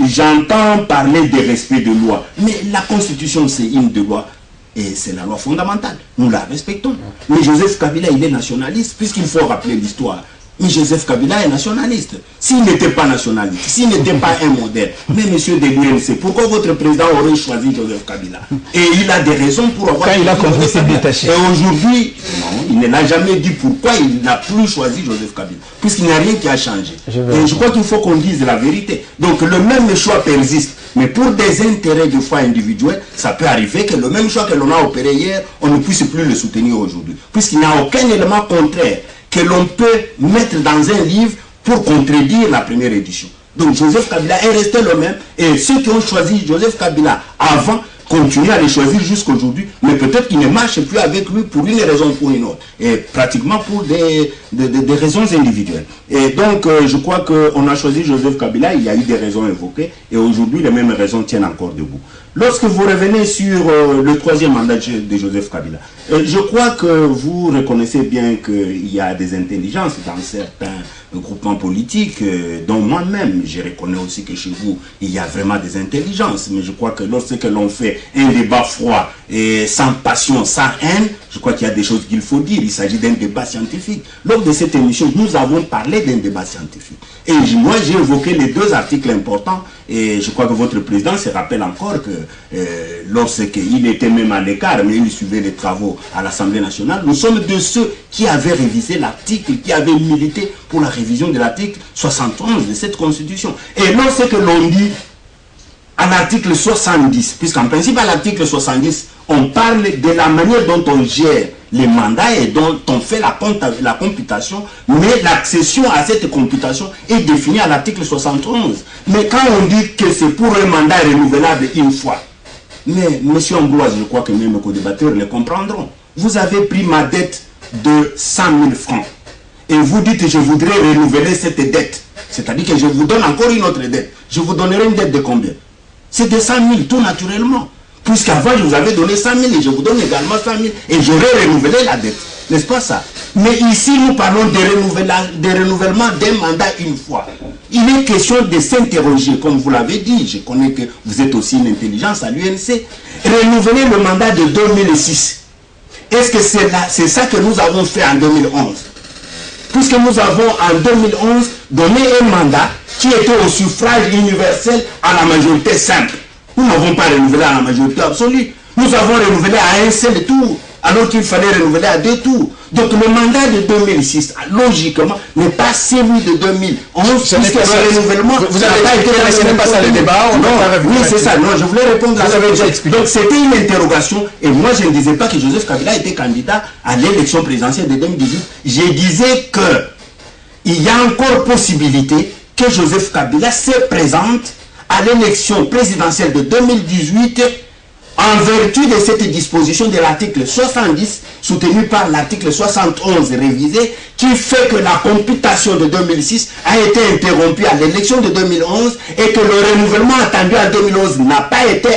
j'entends parler de respect de loi, mais la Constitution c'est une de loi, et c'est la loi fondamentale. Nous la respectons. Mais Joseph Kabila, il est nationaliste, puisqu'il faut rappeler l'histoire. Mais Joseph Kabila est nationaliste. S'il n'était pas nationaliste, s'il n'était pas un modèle, mais monsieur de l'UNC, pourquoi votre président aurait choisi Joseph Kabila? Et il a des raisons pour avoir... Quand il a compris s'est détaché. Et aujourd'hui, non, il ne l'a jamais dit pourquoi il n'a plus choisi Joseph Kabila. Puisqu'il n'y a rien qui a changé. Et je crois qu'il faut qu'on dise la vérité. Donc le même choix persiste. Mais pour des intérêts de foi individuels, ça peut arriver que le même choix que l'on a opéré hier, on ne puisse plus le soutenir aujourd'hui. Puisqu'il n'y a aucun élément contraire que l'on peut mettre dans un livre pour contredire la première édition. Donc Joseph Kabila est resté le même, et ceux qui ont choisi Joseph Kabila avant continuent à les choisir jusqu'aujourd'hui, mais peut-être qu'ils ne marchent plus avec lui pour une raison ou pour une autre, et pratiquement pour des raisons individuelles. Et donc je crois qu'on a choisi Joseph Kabila, il y a eu des raisons évoquées, et aujourd'hui les mêmes raisons tiennent encore debout. Lorsque vous revenez sur le troisième mandat de Joseph Kabila, je crois que vous reconnaissez bien qu'il y a des intelligences dans certains groupements politiques, dont moi-même, je reconnais aussi que chez vous, il y a vraiment des intelligences. Mais je crois que lorsque l'on fait un débat froid et sans passion, sans haine, je crois qu'il y a des choses qu'il faut dire. Il s'agit d'un débat scientifique. Lors de cette émission, nous avons parlé d'un débat scientifique. Et moi, j'ai évoqué les deux articles importants. Et je crois que votre président se rappelle encore que lorsqu'il était même à l'écart, mais il suivait les travaux à l'Assemblée nationale, nous sommes de ceux qui avaient révisé l'article, qui avaient milité pour la révision de l'article 71 de cette Constitution. Et lorsque l'on dit à l'article 70, puisqu'en principe à l'article 70, on parle de la manière dont on gère les mandats et dont on fait la computation, mais l'accession à cette computation est définie à l'article 71. Mais quand on dit que c'est pour un mandat renouvelable une fois, mais M. Ambroise, je crois que même les co-débatteurs le comprendront. Vous avez pris ma dette de 100 000 francs et vous dites je voudrais renouveler cette dette. C'est-à-dire que je vous donne encore une autre dette. Je vous donnerai une dette de combien? C'est de 100 000, tout naturellement. Puisqu'avant, je vous avais donné 100 000 et je vous donne également 100 000 et j'aurais renouvelé la dette. N'est-ce pas ça? Mais ici, nous parlons de renouvellement d'un mandat une fois. Il est question de s'interroger, comme vous l'avez dit. Je connais que vous êtes aussi une intelligence à l'UNC. Renouveler le mandat de 2006. Est-ce que c'est ça que nous avons fait en 2011? Puisque nous avons en 2011 donné un mandat qui était au suffrage universel à la majorité simple. Nous n'avons pas renouvelé à la majorité absolue. Nous avons renouvelé à un seul tour, alors qu'il fallait renouveler à 2 tours. Donc le mandat de 2006, logiquement, n'est pas celui de 2011, puisque le renouvellement... Vous avez pas été là, ce n'est pas ça le débat. Oui, c'est ça. Non, je voulais répondre à ça. Donc c'était une interrogation, et moi je ne disais pas que Joseph Kabila était candidat à l'élection présidentielle de 2018. Je disais que il y a encore possibilité que Joseph Kabila se présente à l'élection présidentielle de 2018 en vertu de cette disposition de l'article 70 soutenu par l'article 71 révisé qui fait que la computation de 2006 a été interrompue à l'élection de 2011 et que le renouvellement attendu en 2011 n'a pas été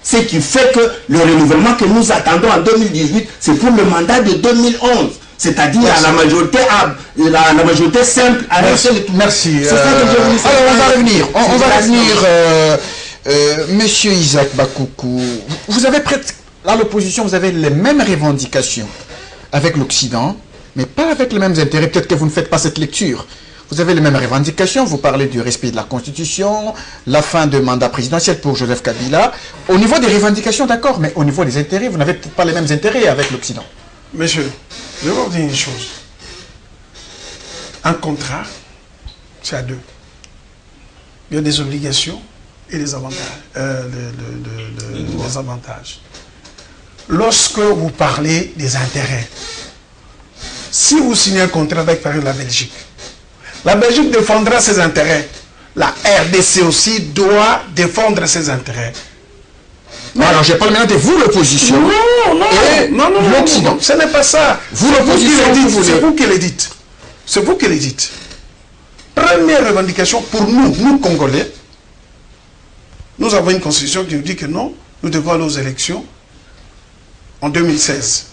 ce qui fait que le renouvellement que nous attendons en 2018 c'est pour le mandat de 2011. C'est-à-dire à la majorité simple à un seul tour. Merci. C'est ça que je voulais alors on va revenir. Monsieur Isaac Bakoukou, vous avez à l'opposition, vous avez les mêmes revendications avec l'Occident, mais pas avec les mêmes intérêts. Peut-être que vous ne faites pas cette lecture. Vous avez les mêmes revendications, vous parlez du respect de la Constitution, la fin de mandat présidentiel pour Joseph Kabila. Au niveau des revendications, d'accord, mais au niveau des intérêts, vous n'avez peut-être pas les mêmes intérêts avec l'Occident. Monsieur, je vais vous dire une chose. Un contrat, c'est à deux. Il y a des obligations et des avantages. Des avantages. Lorsque vous parlez des intérêts, si vous signez un contrat avec par exemple la Belgique défendra ses intérêts. La RDC aussi doit défendre ses intérêts. Mais alors, je parle maintenant de vous, l'opposition. Non, l'Occident. Ce n'est pas ça. Vous, l'opposition, c'est vous qui le dites. C'est vous qui le dites. Première revendication pour nous Congolais, nous avons une constitution qui nous dit que non, nous devons aller aux élections en 2016.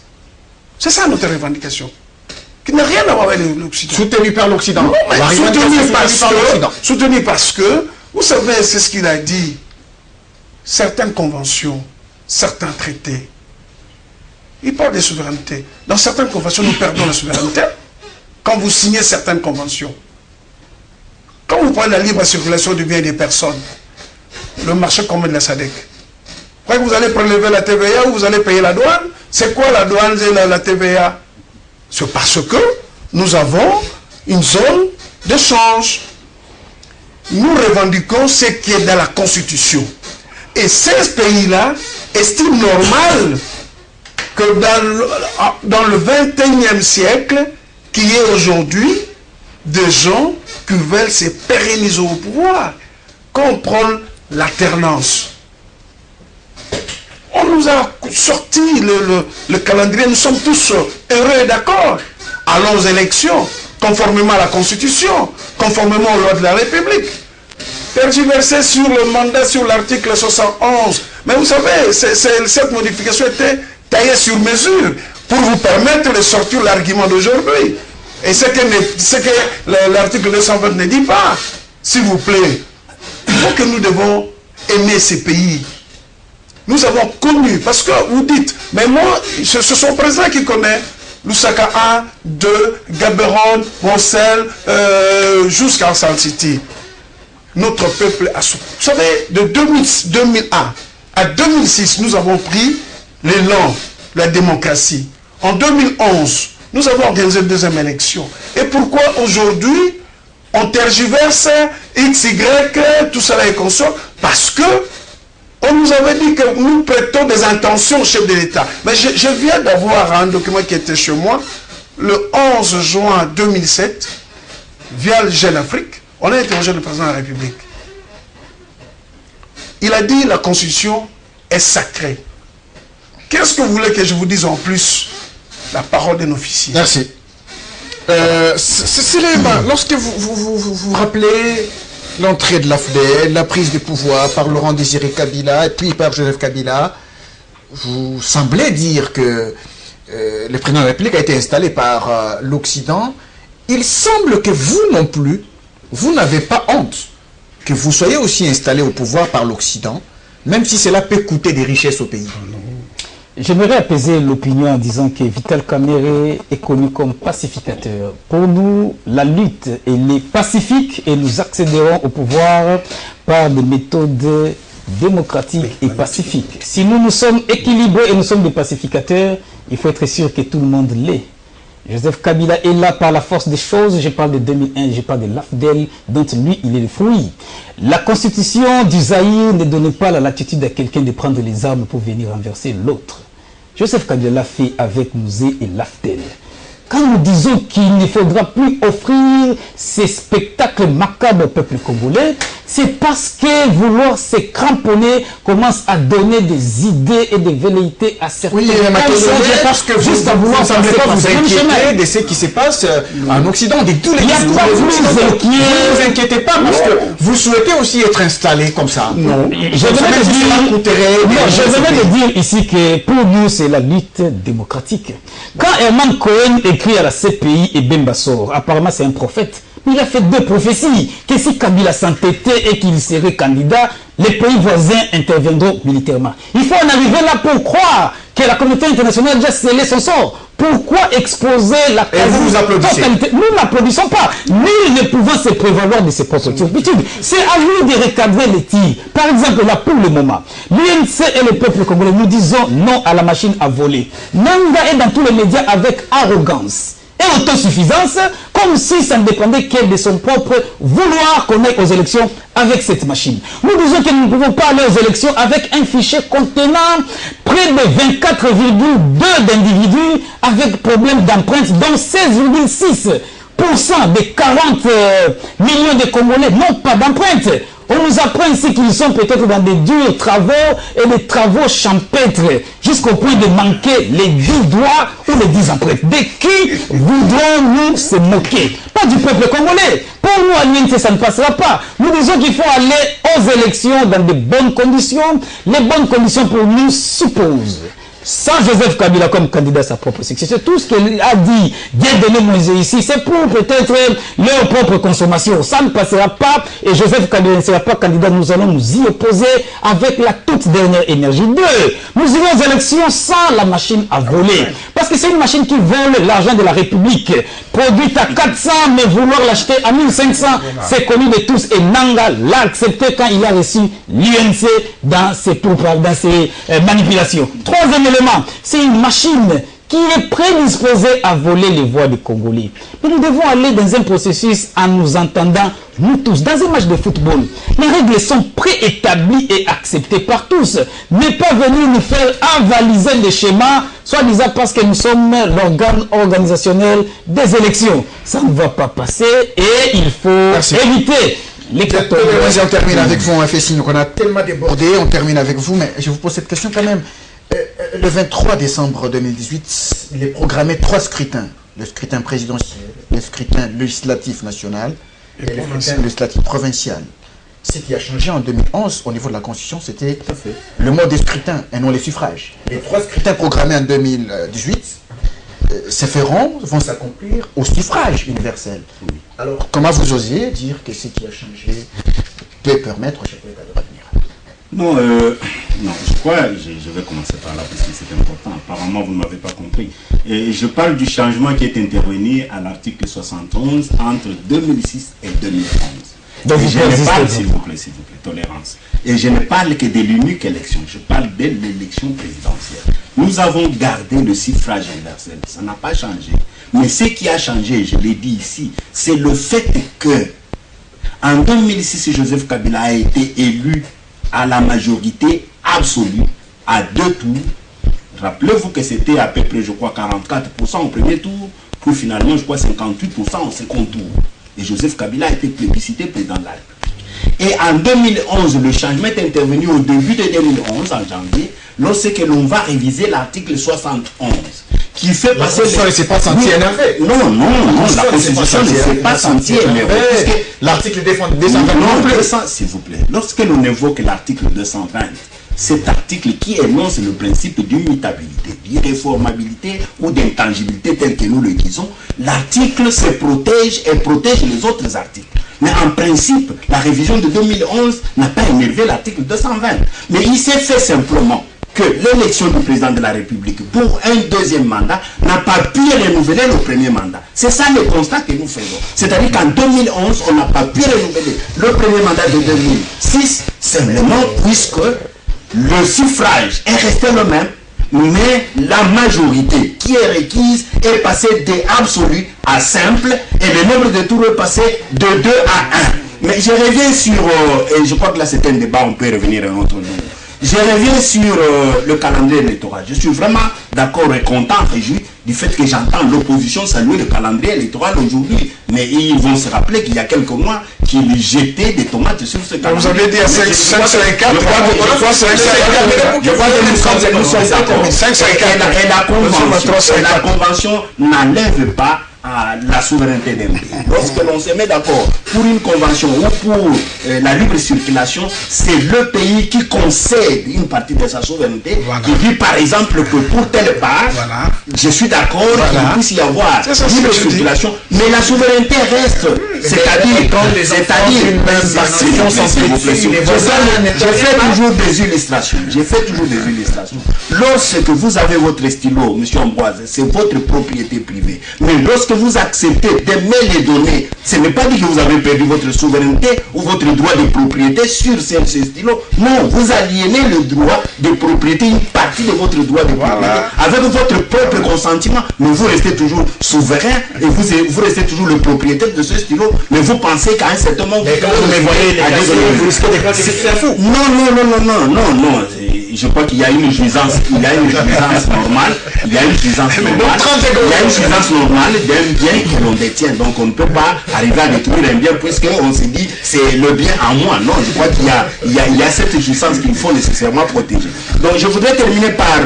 C'est ça notre revendication. Qui n'a rien à voir avec l'Occident. Soutenu par l'Occident. Non, mais soutenu parce que, vous savez, c'est ce qu'il a dit. Certaines conventions, certains traités, ils parlent de souveraineté. Dans certaines conventions, nous perdons la souveraineté quand vous signez certaines conventions. Quand vous parlez de la libre circulation du bien et des personnes, le marché commun de la SADC, vous croyez que vous allez prélever la TVA ou vous allez payer la douane? C'est quoi la douane et la TVA? C'est parce que nous avons une zone d'échange. Nous revendiquons ce qui est dans la Constitution. Et ces pays-là estiment normal que dans le 21e siècle, qu'il y ait aujourd'hui des gens qui veulent se pérenniser au pouvoir. Quand on prend l'alternance, on nous a sorti le calendrier, nous sommes tous heureux et d'accord. Allons aux élections, conformément à la Constitution, conformément aux lois de la République. Tergiverser sur le mandat, sur l'article 71, Mais vous savez, cette modification était taillée sur mesure pour vous permettre de sortir l'argument d'aujourd'hui. Et ce que l'article 220 ne dit pas. S'il vous plaît, il faut que nous devons aimer ces pays. Nous avons connu, parce que vous dites, mais moi, ce sont les présidents qui connaissent Lusaka 1, 2, Gaborone, Moncel, jusqu'à San City. Notre peuple a souffert. Vous savez, de 2001 à 2006, nous avons pris l'élan, la démocratie. En 2011, nous avons organisé une deuxième élection. Et pourquoi aujourd'hui, on tergiverse X, Y, tout cela est consort? Parce que on nous avait dit que nous prêtons des intentions au chef de l'État. Mais je viens d'avoir un document qui était chez moi, le 11 juin 2007, via le Jeune Afrique, on a interrogé le président de la République. Il a dit la Constitution est sacrée. Qu'est-ce que vous voulez que je vous dise en plus? La parole d'un officier. Merci. Lorsque vous rappelez l'entrée de l'AFDEL, la prise de pouvoir par Laurent Désiré Kabila et puis par Joseph Kabila, vous semblez dire que le président de la République a été installé par l'Occident. Il semble que vous non plus, vous n'avez pas honte que vous soyez aussi installé au pouvoir par l'Occident, même si cela peut coûter des richesses au pays. J'aimerais apaiser l'opinion en disant que Vital Kamerhe est connu comme pacificateur. Pour nous, la lutte, elle est pacifique et nous accéderons au pouvoir par des méthodes démocratiques et pacifiques. Si nous sommes équilibrés et nous sommes des pacificateurs, il faut être sûr que tout le monde l'est. Joseph Kabila est là par la force des choses. Je parle de 2001, je parle de l'AFDEL, dont lui, il est le fruit. La constitution du Zaïre ne donne pas la latitude à quelqu'un de prendre les armes pour venir renverser l'autre. Joseph Kabila l'a fait avec Mouzé et l'AFDEL. Quand nous disons qu'il ne faudra plus offrir ces spectacles macabres au peuple congolais, c'est parce que vouloir se cramponner commence à donner des idées et des velléités à certains. Oui, parce que vous ne semblez pas vous inquiéter de ce qui se passe en Occident, de tous les pays. Ne vous inquiétez pas parce que vous souhaitez aussi être installé comme ça. Non. Je venais de dire ici que pour nous, c'est la lutte démocratique. Quand Herman Cohen écrit à la CPI et Bemba sort, apparemment c'est un prophète. Il a fait deux prophéties, que si Kabila s'entêtait et qu'il serait candidat, les pays voisins interviendront militairement. Il faut en arriver là pour croire que la communauté internationale a déjà scellé son sort. Pourquoi exposer la totalité? Nous n'applaudissons pas. Nul ne pouvant se prévaloir de ses propres turpitudes. C'est à lui de recadrer les tirs. Par exemple, là, pour le moment, l'UNC et le peuple congolais, nous disons non à la machine à voler. Nanga est dans tous les médias avec arrogance et autosuffisance, comme si ça ne dépendait que de son propre vouloir qu'on aille aux élections avec cette machine. Nous disons que nous ne pouvons pas aller aux élections avec un fichier contenant près de 24,2 d'individus avec problème d'empreinte, dont 16,6% des 40 millions de Congolais n'ont pas d'empreinte. On nous apprend ici qu'ils sont peut-être dans des durs travaux et des travaux champêtres, jusqu'au point de manquer les 10 doigts ou les 10 empreintes. De qui voudrons-nous se moquer? Pas du peuple congolais. Pour nous, à l'UNC, ça ne passera pas. Nous disons qu'il faut aller aux élections dans de bonnes conditions. Les bonnes conditions pour nous supposent, sans Joseph Kabila comme candidat à sa propre succession, tout ce qu'il a dit, Dieudonné Moïse ici, c'est pour peut-être leur propre consommation. Ça ne passera pas et Joseph Kabila ne sera pas candidat. Nous allons nous y opposer avec la toute dernière énergie. 2. Nous irons aux élections sans la machine à voler. Parce que c'est une machine qui vole l'argent de la République, produite à 400, mais vouloir l'acheter à 1500, c'est connu de tous. Et Nanga l'a accepté quand il a reçu l'UNC dans ses manipulations. 3e élément, c'est une machine qui est prédisposée à voler les voix des Congolais. Mais nous devons aller dans un processus en nous entendant, nous tous, dans un match de football. Les règles sont préétablies et acceptées par tous. Ne pas venir nous faire avaliser des schémas, soi-disant parce que nous sommes l'organe organisationnel des élections. Ça ne va pas passer et il faut éviter. On termine avec vous, on fait signe qu'on a tellement débordé, on termine avec vous, mais je vous pose cette question quand même. Le 23 décembre 2018, il est programmé 3 scrutins. Le scrutin présidentiel, le scrutin législatif national et le scrutin législatif provincial. ce qui a changé en 2011 au niveau de la Constitution, c'était le mode de scrutin et non les suffrages. Les 3 scrutins programmés en 2018 vont s'accomplir au suffrage universel. Alors, comment vous osez dire que ce qui a changé peut permettre au chef de l'État de revenir? Non, non, je crois, je vais commencer par là parce que c'est important. Apparemment, vous ne m'avez pas compris. Et je parle du changement qui est intervenu à l'article 71 entre 2006 et 2011. Donc je ne parle, s'il vous plaît, tolérance. Et je ne parle que de l'unique élection. Je parle de l'élection présidentielle. Nous avons gardé le suffrage universel. Ça n'a pas changé. Mais ce qui a changé, je l'ai dit ici, c'est le fait que en 2006, Joseph Kabila a été élu à la majorité absolue, à 2 tours. Rappelez-vous que c'était à peu près, je crois, 44% au premier tour, puis finalement, je crois, 58% au second tour. Et Joseph Kabila a été plébiscité président de la République. Et en 2011, le changement est intervenu au début de 2011, en janvier, lorsque l'on va réviser l'article 71, qui fait passer... La Constitution ne s'est pas sentie énervée. Non, la Constitution ne s'est pas sentie énervée. L'article 220 non plus. S'il vous plaît, lorsque l'on évoque l'article 220, cet article qui énonce le principe d'immutabilité, d'irréformabilité ou d'intangibilité tel que nous le disons, l'article se protège et protège les autres articles. Mais en principe, la révision de 2011 n'a pas énervé l'article 220. Mais il s'est fait simplement que l'élection du président de la République pour un deuxième mandat n'a pas pu renouveler le premier mandat. C'est ça le constat que nous faisons. C'est-à-dire qu'en 2011, on n'a pas pu renouveler le premier mandat de 2006, simplement puisque le suffrage est resté le même, mais la majorité qui est requise est passée de absolu à simple et le nombre de tours est passé de 2 à 1. Mais je reviens sur, et je crois que là c'est un débat, on peut revenir à un autre jour. Je reviens sur le calendrier électoral. Je suis vraiment d'accord et content, réjoui du fait que j'entends l'opposition saluer le calendrier électoral aujourd'hui. Mais ils vont se rappeler qu'il y a quelques mois qu'ils jetaient des tomates sur ce calendrier. Vous avez dit à 554, et la convention n'enlève pas à la souveraineté d'un pays. Lorsque l'on se met d'accord pour une convention ou pour la libre circulation, c'est le pays qui concède une partie de sa souveraineté, qui dit par exemple que pour telle part, je suis d'accord qu'il puisse y avoir libre circulation, mais la souveraineté reste, c'est-à-dire je fais toujours des illustrations. Lorsque vous avez votre stylo, monsieur Ambroise, c'est votre propriété privée. Mais lorsque vous acceptez d'aimer les données, ce n'est pas dit que vous avez perdu votre souveraineté ou votre droit de propriété sur ce stylo. Non, vous aliénez le droit de propriété, une partie de votre droit de propriété, avec votre propre consentement, mais vous restez toujours souverain et vous restez toujours le propriétaire de ce stylo, mais vous pensez qu'à un certain moment, vous risquez de classer. Non. Je crois qu'il y a une jouissance, normale, d'un bien que l'on détient. Donc on ne peut pas arriver à détruire un bien puisqu'on se dit c'est le bien à moi. Non, je crois qu'il y a cette jouissance qu'il faut nécessairement protéger. Donc je voudrais terminer par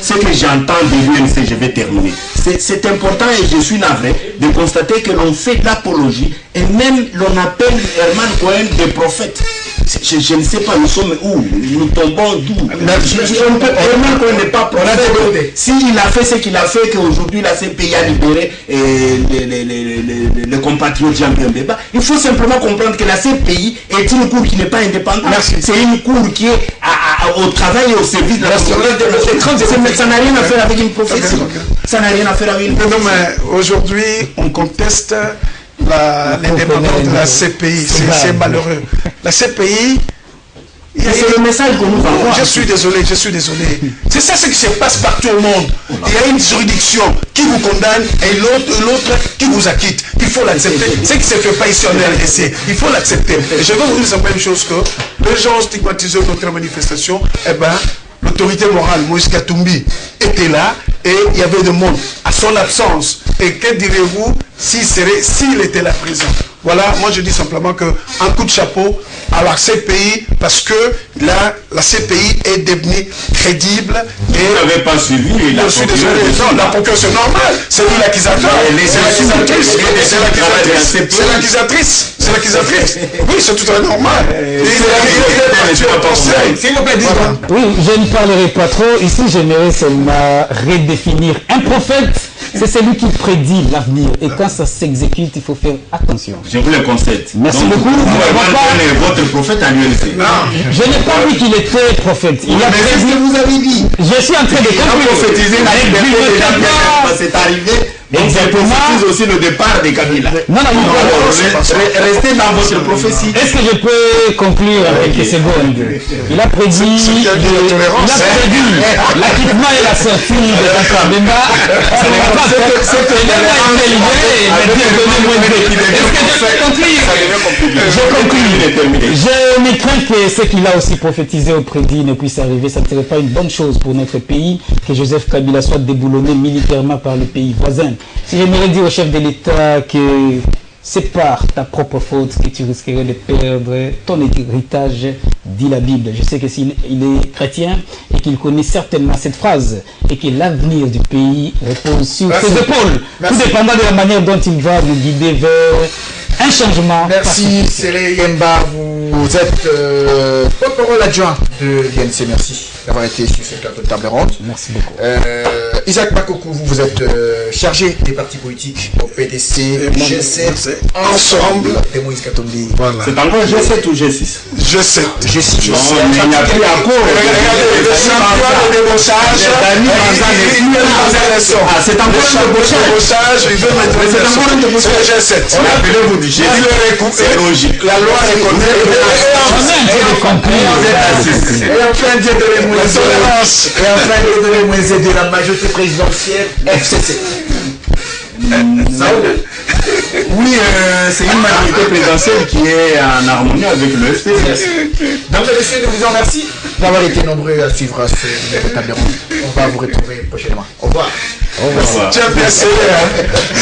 ce que j'entends de l'UNC, je vais terminer. C'est important et je suis navré de constater que l'on fait de l'apologie et même l'on appelle Herman Cohen des prophètes. Je ne sais pas, nous sommes où, nous tombons d'où. Herman Cohen n'est pas prophète. S'il a fait ce qu'il a fait, qu'aujourd'hui la CPI a libéré le compatriote Jean-Pierre Bemba, il faut simplement comprendre que la CPI est une cour qui n'est pas indépendante. C'est une cour qui est au travail et au service de la société. Ça n'a rien à faire avec une profession. Ça n'a rien à faire avec une profession. Non, mais aujourd'hui, on conteste l'indépendance de la CPI. C'est malheureux. La CPI... C'est le message que nous avons. Je suis désolé. C'est ça ce qui se passe partout au monde. Il y a une juridiction qui vous condamne et l'autre qui vous acquitte. Il faut l'accepter. Ce qui ne se fait pas ici en RDC, il faut l'accepter. Et je vais vous dire la même chose que les gens stigmatisés notre manifestation, l'autorité morale, Moïse Katumbi, était là et il y avait des monde à son absence. Et que direz-vous s'il était là présent? Voilà, moi je dis simplement que un coup de chapeau à la CPI parce que là, la CPI est devenue crédible vous n'avez pas suivi la Je suis désolé, la procuration normale, c'est lui l'accusateur. C'est l'accusatrice. C'est l'accusatrice. C'est l'accusatrice. Oui, c'est tout à fait normal. S'il vous plaît, dites-moi. Oui, je ne parlerai pas trop. Ici, j'aimerais seulement redéfinir un prophète. C'est celui qui prédit l'avenir. Et quand ça s'exécute, il faut faire attention. Je vous le concède. Merci Donc, beaucoup. Votre prophète à l'UNC. Je n'ai pas dit qu'il était prophète. Il a Mais c'est ce prédit. que vous avez dit. Je suis en train de Il a conclure. prophétisé la liberté de Kabila. C'est arrivé. Donc ça Exactement. prophétise aussi le départ de Kabila. Non, non, non. Restez dans votre prophétie. Est-ce que je peux conclure avec quelques secondes? Il a prédit l'acquittement et la sortie de Jean-Pierre Bemba. Ce n'est pas fait. Il a été libéré. Il m'a dit donnez-moi une brique. Est-ce que je peux conclure? Je conclue. Je me crains que ce qu'il a aussi prophétisé ou prédit ne puisse arriver. Ça ne serait pas une bonne chose pour notre pays que Joseph Kabila soit déboulonné militairement par le pays voisin. Si j'aimerais dire au chef de l'État que c'est par ta propre faute que tu risquerais de perdre ton héritage, dit la Bible. Je sais que s'il est chrétien et qu'il connaît certainement cette phrase et que l'avenir du pays repose sur ses épaules, tout dépendant de la manière dont il va nous guider vers un changement. Merci, Sélé Yemba. Vous êtes porte-parole adjoint de l'INC. Merci d'avoir été sur ce plateau de table ronde. Merci beaucoup. Isaac Bakokou, vous êtes chargé des partis politiques au PDC, G7, ensemble de Moïse Katumbi. Voilà. C'est encore G7 ou G6? G7. G6. Non, mais il n'y a plus accord. Regardez, le champion de débauchage. C'est encore Le débauchage, il veut mettre le G7. Appelez-vous du G6. C'est logique. La loi reconnaît Et enfin, Dieu de Moïse. Et enfin, Dieu de Moïse de la majorité présidentielle FCC. Oui, c'est une majorité présidentielle qui est en harmonie avec le FPS. Donc, messieurs, nous vous en remercie d'avoir été nombreux à suivre ce numéro de table ronde. On va vous retrouver prochainement. Au revoir. Au revoir. Tu as bien essayé, hein.